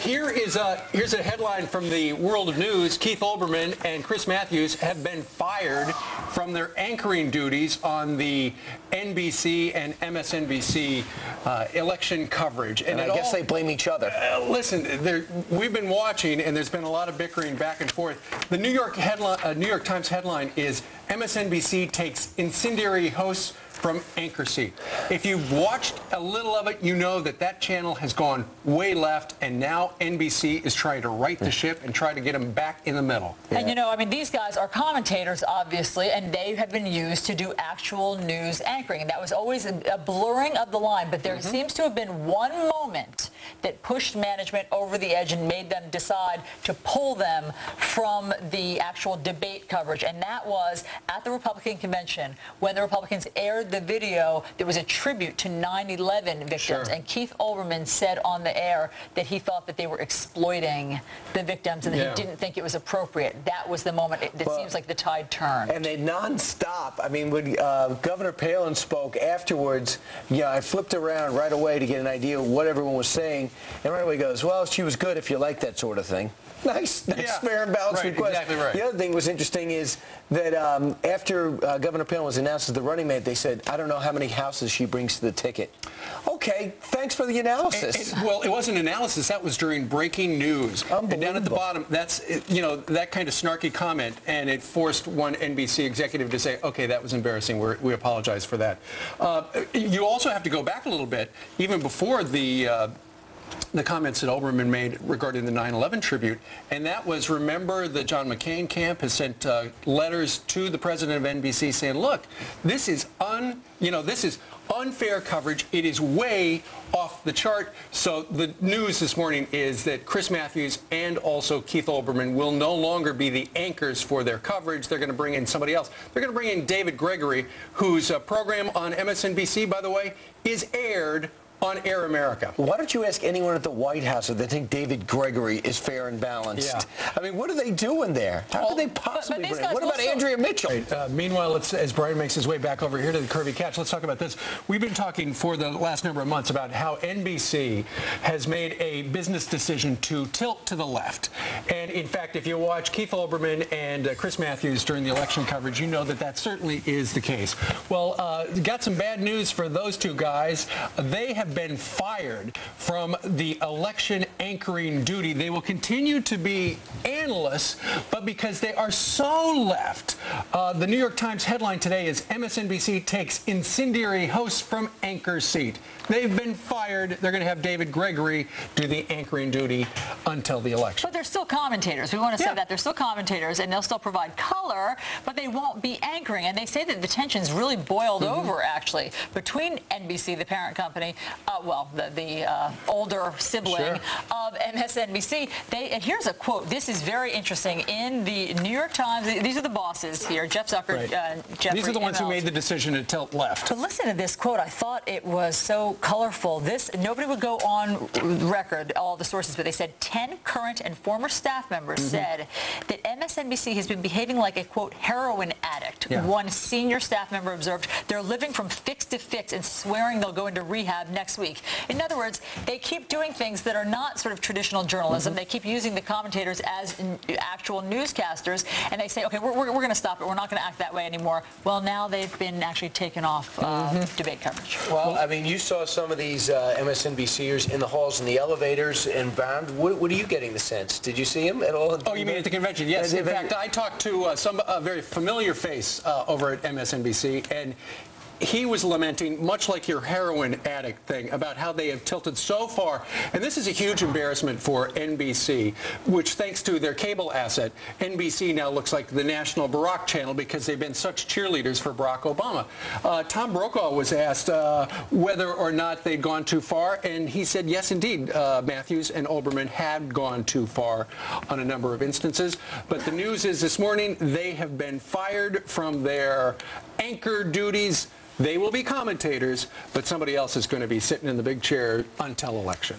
here's a headline from the world of news. Keith Olbermann and Chris Matthews have been fired from their anchoring duties on the NBC and MSNBC election coverage. And I guess they blame each other. Listen, we've been watching, and there's been a lot of bickering back and forth. The New York Times headline is MSNBC takes incendiary hosts from anchor seat. If you've watched a little of it, you know that that channel has gone way left, and now NBC is trying to right the ship and try to get them back in the middle. Yeah. And, you know, I mean, these guys are commentators, obviously, and they have been used to do actual news anchoring. And that was always a blurring of the line. But there seems to have been one moment that pushed management over the edge and made them decide to pull them from the actual debate coverage. And that was at the Republican convention when the Republicans aired the video. There was a tribute to 9/11 victims. Sure. And Keith Olbermann said on the air that he thought that they were exploiting the victims and that he didn't think it was appropriate. That was the moment. It seems like the tide turned. And they nonstop. I mean, when Governor Palin spoke afterwards, I flipped around right away to get an idea of what everyone was saying. And right away he goes, well, she was good if you like that sort of thing. Nice, fair and balanced request. Exactly right. The other thing that was interesting is that after Governor Palin was announced as the running mate, they said, I don't know how many houses she brings to the ticket. Okay, thanks for the analysis. Well, it wasn't analysis. That was during breaking news. And down at the bottom, that's, that kind of snarky comment, and it forced one NBC executive to say, okay, that was embarrassing. We apologize for that. You also have to go back a little bit, even before the comments that Olbermann made regarding the 9/11 tribute, and that was, remember, the John McCain camp has sent letters to the president of NBC saying, look, this is unfair coverage. It is way off the chart. So the news this morning is that Chris Matthews and also Keith Olbermann will no longer be the anchors for their coverage. They're going to bring in somebody else. They're going to bring in David Gregory, whose program on MSNBC, by the way, is aired on Air America. Why don't you ask anyone at the White House if they think David Gregory is fair and balanced? Yeah. I mean, what are they doing there? How could they possibly bring it? What about Andrea Mitchell? Right. Meanwhile, as Brian makes his way back over here to the Curvy Couch, let's talk about this. We've been talking for the last number of months about how NBC has made a business decision to tilt to the left. And in fact, if you watch Keith Olbermann and Chris Matthews during the election coverage, you know that that certainly is the case. Well, got some bad news for those two guys. They have been fired from the election anchoring duty. They will continue to be analysts, but because they are so left, the New York Times headline today is MSNBC takes incendiary hosts from anchor seat. They've been fired. They're going to have David Gregory do the anchoring duty until the election. But they're still commentators. We want to say that. They're still commentators, and they'll still provide color, but they won't be anchoring. And they say that the tension's really boiled over, actually, between NBC, the parent company, the older sibling of MSNBC. And here's a quote. This is very interesting. In the New York Times, these are the bosses here, Jeff Zucker, Jeffrey. These are the ones who made the decision to tilt left. But listen to this quote. I thought it was so colorful. Nobody would go on record, all the sources, but they said 10 current and former staff members said that MSNBC has been behaving like a, quote, heroin addict. One senior staff member observed they're living from fix to fix and swearing they'll go into rehab next week. In other words, they keep doing things that are not sort of traditional journalism. They keep using the commentators as actual newscasters, and they say, okay, we're going to stop it. We're not going to act that way anymore. Well, now they've been actually taken off debate coverage. Well, I mean, you saw some of these MSNBCers in the halls and the elevators and bound. What are you getting the sense? Did you see him at all? Oh, you mean at the convention? Yes. In fact, I talked to a very familiar face over at MSNBC, and he was lamenting, much like your heroin addict thing, about how they have tilted so far. And this is a huge embarrassment for NBC, which, thanks to their cable asset, NBC now looks like the national Barack channel because they've been such cheerleaders for Barack Obama. Tom Brokaw was asked whether or not they'd gone too far, and he said, yes, indeed, Matthews and Olbermann had gone too far on a number of instances. But the news is this morning they have been fired from their anchor duties. They will be commentators, but somebody else is going to be sitting in the big chair until election.